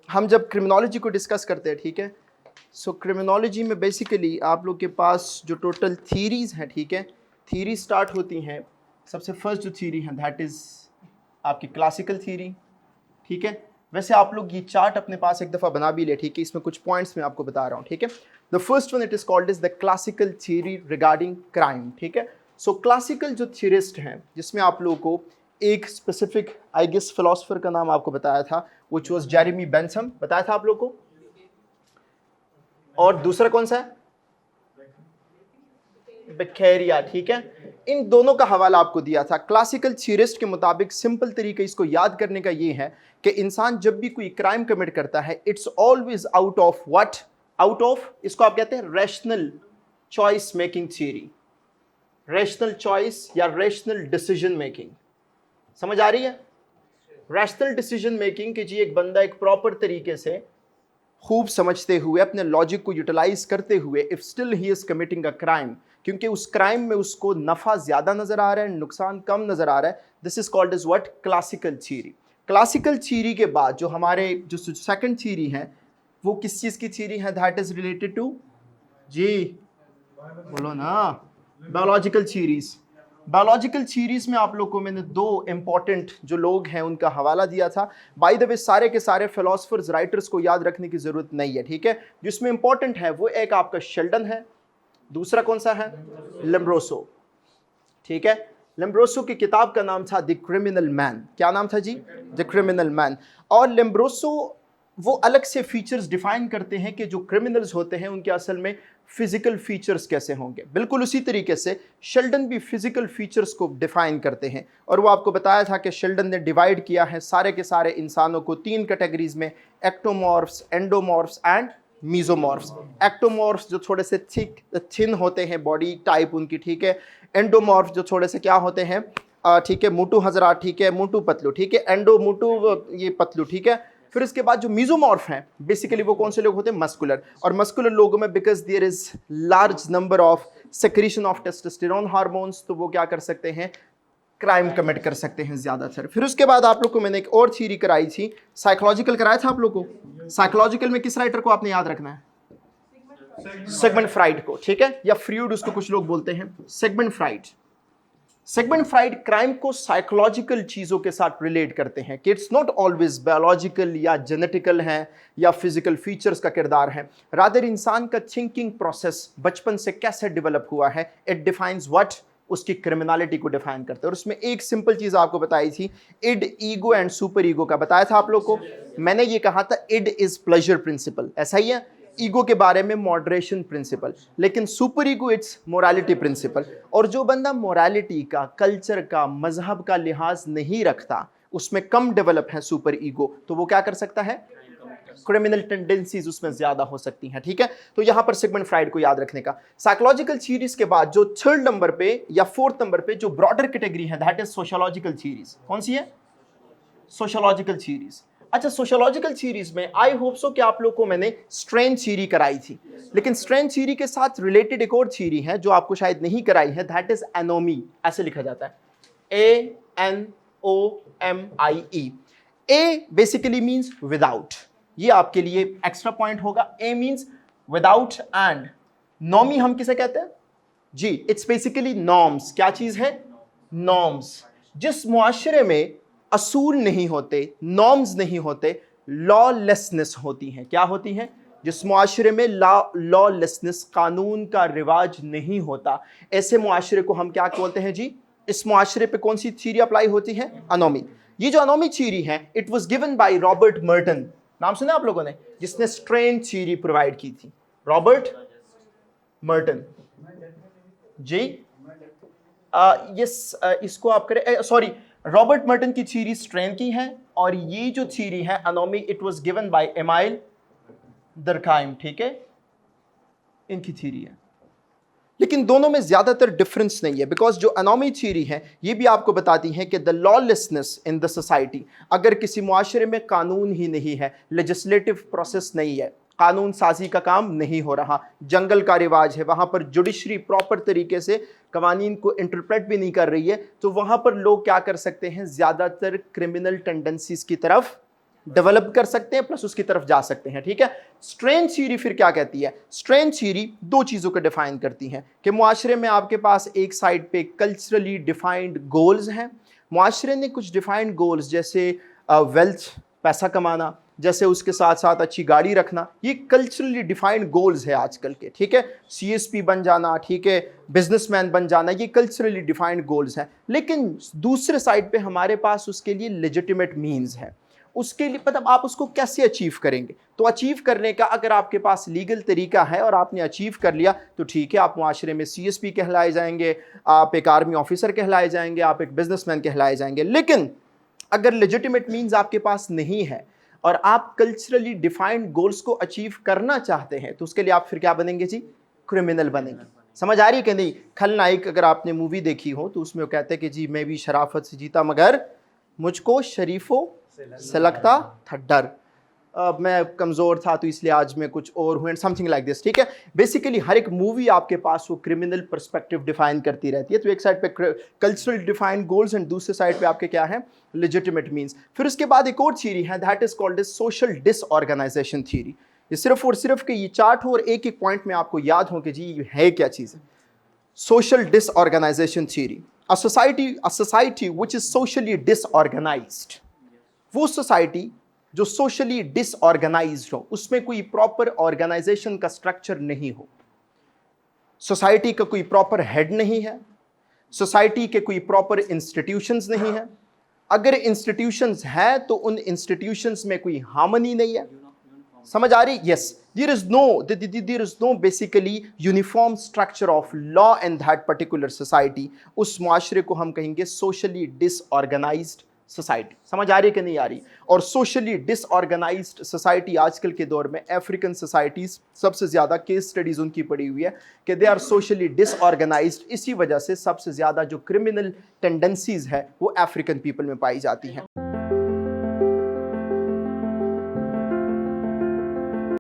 हम जब क्रिमिनोलॉजी को डिस्कस करते हैं, ठीक है, क्रिमिनोलॉजी में बेसिकली आप लोग के पास जो टोटल थीरीज़ हैं, ठीक है, थीरी स्टार्ट होती हैं। सबसे फर्स्ट जो थीरी है दैट इज़ आपकी क्लासिकल थीरी, ठीक है। वैसे आप लोग ये चार्ट अपने पास एक दफ़ा बना भी ले, ठीक है, इसमें कुछ पॉइंट्स मैं आपको बता रहा हूँ, ठीक है। The first one it is called is the classical theory regarding crime, ठीक है। क्लासिकल जो थ्योरिस्ट हैं, जिसमें आप लोगों को एक स्पेसिफिक आई गेस फिलोसफर का नाम आपको बताया था, विच वॉज जेरेमी बेंथम, बताया था आप लोग को, और दूसरा कौन सा है, बेक्केरिया, ठीक है। इन दोनों का हवाला आपको दिया था। क्लासिकल थ्योरिस्ट के मुताबिक सिंपल तरीका इसको याद करने का ये है कि इंसान जब भी कोई क्राइम कमिट करता है, it's always out of what, out of, इसको आप कहते हैं rational choice making theory, rational choice या रैशनल डिसीजन मेकिंग। समझ आ रही है? रैशनल डिसीजन मेकिंग कि जी एक बंदा एक प्रॉपर तरीके से खूब समझते हुए अपने लॉजिक को यूटिलाइज करते हुए if still he is committing a crime, क्योंकि उस क्राइम में उसको नफा ज्यादा नजर आ रहा है, नुकसान कम नजर आ रहा है, this is called is what, classical theory. Classical theory के बाद जो हमारे जो सेकंड थ्योरी है वो किस चीज की थ्योरी है, दैट इज रिलेटेड टू, जी बोलो ना, बायोलॉजिकल थ्योरीज। बायोलॉजिकल थ्योरीज में आप लोग को मैंने दो इंपॉर्टेंट जो लोग हैं उनका हवाला दिया था। बाय द वे सारे के सारे फिलोसफर्स राइटर्स को याद रखने की जरूरत नहीं है, ठीक है। जिसमें इंपॉर्टेंट है वो एक आपका शेल्डन है, दूसरा कौन सा है, लोम्ब्रोसो, ठीक है। लोम्ब्रोसो की किताब का नाम था द क्रिमिनल मैन, क्या नाम था जी, द क्रिमिनल मैन। और लोम्ब्रोसो वो अलग से फीचर्स डिफाइन करते हैं कि जो क्रिमिनल्स होते हैं उनके असल में फिजिकल फीचर्स कैसे होंगे। बिल्कुल उसी तरीके से शेल्डन भी फिजिकल फीचर्स को डिफाइन करते हैं, और वो आपको बताया था कि शेल्डन ने डिवाइड किया है सारे के सारे इंसानों को तीन कैटेगरीज में, एक्टोमॉर्फ्स, एंडोमॉर्फ्स एंड मीजोमॉर्फ्स। एक्टोमॉर्फ्स जो थोड़े से थिन होते हैं बॉडी टाइप उनकी, ठीक है। एंडोमॉर्फ जो थोड़े से क्या होते हैं, ठीक है, मोटू हजरात, ठीक है, मोटू पतलू, ठीक है, एंडो मोटू ये पतलू, ठीक है। फिर इसके बाद जो मीजोमॉर्फ हैं बेसिकली वो कौन से लोग होते हैं, मस्कुलर। और मस्कुलर लोगों में because there is large number of secretion of testosterone hormones, तो वो क्या कर सकते हैं, क्राइम कमिट कर सकते हैं ज्यादातर। फिर उसके बाद आप लोग को मैंने एक और थ्योरी कराई थी, साइकोलॉजिकल कराया था आप लोग को। साइकोलॉजिकल में किस राइटर को आपने याद रखना है, सिगमंड फ्राइड को, ठीक है, या फ्रूड उसको कुछ लोग बोलते हैं, Sigmund Freud. Sigmund Freud crime को साइकोलॉजिकल चीजों के साथ रिलेट करते हैं कि इट्स नॉट ऑलवेज बायोलॉजिकल या जेनेटिकल है या फिजिकल फीचर्स का किरदार है, रादर इंसान का थिंकिंग प्रोसेस बचपन से कैसे डेवलप हुआ है, इट डिफाइंस व्हाट, उसकी क्रिमिनलिटी को डिफाइन करते हैं। और उसमें एक सिंपल चीज आपको बताई थी, id, ego and super ego का बताया था आप लोग को। मैंने ये कहा था इड इज प्लेजर प्रिंसिपल, ऐसा ही है, ईगो के बारे में मॉडरेशन प्रिंसिपल, लेकिन super ego it's morality principle. और जो बंदा मोरालिटी का, कल्चर का, मजहब का लिहाज नहीं रखता, उसमें कम डेवलप है सुपर ईगो, तो वो क्या कर सकता है, क्रिमिनल टेंडेंसीज उसमें ज्यादा हो सकती हैं, ठीक है। तो यहां पर सिगमंड फ्राइड को याद रखने का। साइकोलॉजिकल थ्योरीज के बाद जो थर्ड नंबर पे या फोर्थ नंबर पे जो ब्रॉडर कैटेगरी है दैट इज सोशियोलॉजिकल थ्योरीज। कौन सी है, सोशियोलॉजिकल थ्योरीज। अच्छा, सोशियोलॉजिकल थ्योरीज में आई होप सो कि आप लोग को मैंने स्ट्रेन थ्योरी कराई थी, लेकिन स्ट्रेन थ्योरी के साथ रिलेटेड एक और थ्योरी है जो आपको शायद नहीं कराई है, दैट इज एनोमी, ऐसे लिखा जाता है, ANOMIE। ए बेसिकली मींस विदाउट, ये आपके लिए एक्स्ट्रा पॉइंट होगा। ए मींस विदाउट एंड नॉमी हम किसे कहते हैं जी, इट्स बेसिकली नॉर्म्स। क्या चीज है, नॉर्म्स। जिस मुआशरे में असूल नहीं होते, नॉर्म्स नहीं होते, लॉलेसनेस होती है। क्या होती है, जिस मुआशरे में लॉलेसनेस, कानून का रिवाज नहीं होता, ऐसे मुआशरे को हम क्या बोलते हैं जी, इस मुआशरे पे कौन सी थ्योरी अप्लाई होती है, अनोमी। ये जो अनोमी थ्योरी है it was given by Robert Merton, नाम सुना आप लोगों ने, जिसने स्ट्रेन थ्योरी प्रोवाइड की थी, रॉबर्ट मर्टन जी। इसको आप करें, सॉरी, रॉबर्ट मर्टन की थ्योरी स्ट्रेन की है, और ये जो थ्योरी है anomie it was given by Emile Durkheim, ठीक है, इनकी थ्योरी है। लेकिन दोनों में ज्यादातर डिफरेंस नहीं है, बिकॉज जो अनोमी थ्योरी है ये भी आपको बताती है कि the lawlessness in the society, अगर किसी मुआशरे में कानून ही नहीं है, लेजिस्लेटिव प्रोसेस नहीं है, कानून साजी का काम नहीं हो रहा, जंगल का रिवाज है, वहां पर जुडिशरी प्रॉपर तरीके से कवानीन को इंटरप्रेट भी नहीं कर रही है, तो वहां पर लोग क्या कर सकते हैं, ज्यादातर क्रिमिनल टेंडेंसीज की तरफ डेवलप कर सकते हैं प्लस उसकी तरफ जा सकते हैं, ठीक है। स्ट्रेंथ थ्योरी फिर क्या कहती है? स्ट्रेंथ थ्योरी दो चीज़ों को डिफाइन करती है कि मुआशरे में आपके पास एक साइड पे कल्चरली डिफाइंड गोल्स हैं, मुआशरे ने कुछ डिफाइंड गोल्स जैसे वेल्थ, पैसा कमाना, जैसे उसके साथ साथ अच्छी गाड़ी रखना, ये कल्चरली डिफाइंड गोल्स है आजकल के, ठीक है। सीएसपी बन जाना, ठीक है, बिजनेसमैन बन जाना, ये कल्चरली डिफाइंड गोल्स हैं। लेकिन दूसरे साइड पे हमारे पास उसके लिए लेजिटिमेट मीन्स है। उसके लिए मतलब आप उसको कैसे अचीव करेंगे? तो अचीव करने का अगर आपके पास लीगल तरीका है और आपने अचीव कर लिया तो ठीक है, आप मुआशरे में सीएसपी कहलाए जाएंगे, आप एक आर्मी ऑफिसर कहलाए जाएंगे, आप एक बिजनेसमैन कहलाए जाएंगे। लेकिन अगर लेजिटिमेट मीन्स आपके पास नहीं है और आप कल्चरली डिफाइंड गोल्स को अचीव करना चाहते हैं तो उसके लिए आप फिर क्या बनेंगे जी? क्रिमिनल बनेंगे। समझ आ रही है कि नहीं? खलनायक अगर आपने मूवी देखी हो तो उसमें वो कहते हैं कि जी मैं भी शराफत से जीता मगर मुझको शरीफों से लगता था डर, मैं कमज़ोर था तो इसलिए आज मैं कुछ और हूँ, एंड समथिंग लाइक दिस, ठीक है। बेसिकली हर एक मूवी आपके पास वो क्रिमिनल पर्सपेक्टिव डिफाइन करती रहती है। तो एक साइड पे कल्चरल डिफाइंड गोल्स एंड दूसरे साइड पे आपके क्या है? Legitimate means. फिर उसके बाद एक और थ्योरी है, that is called social disorganisation theory. ये सिर्फ और सिर्फ कि ये चार्ट हो और एक एक पॉइंट में आपको याद हो कि जी ये है क्या चीज़ है। Social disorganisation theory, a society which is socially disorganised, वो सोसाइटी जो सोशली डिसऑर्गेनाइज्ड हो, उसमें कोई प्रॉपर ऑर्गेनाइजेशन का स्ट्रक्चर नहीं हो, सोसाइटी का कोई प्रॉपर हेड नहीं है, सोसाइटी के कोई प्रॉपर इंस्टीट्यूशंस नहीं है, अगर इंस्टीट्यूशंस है तो उन इंस्टीट्यूशंस में कोई हार्मनी नहीं है। समझ आ रही? Yes, there is no basically uniform structure of law in that particular society. उस मुआशरे को हम कहेंगे सोशली डिसऑर्गेनाइज्ड सोसाइटी। समझ आ रही है कि नहीं आ रही? और सोशली डिसऑर्गेनाइज्ड सोसाइटी आजकल के दौर में अफ्रीकन सोसाइटीज सबसे ज्यादा केस स्टडीज उनकी पड़ी हुई है कि दे आर सोशली डिसऑर्गेनाइज्ड। इसी वजह से सबसे ज्यादा जो क्रिमिनल टेंडेंसीज है वो अफ्रीकन पीपल में पाई जाती हैं।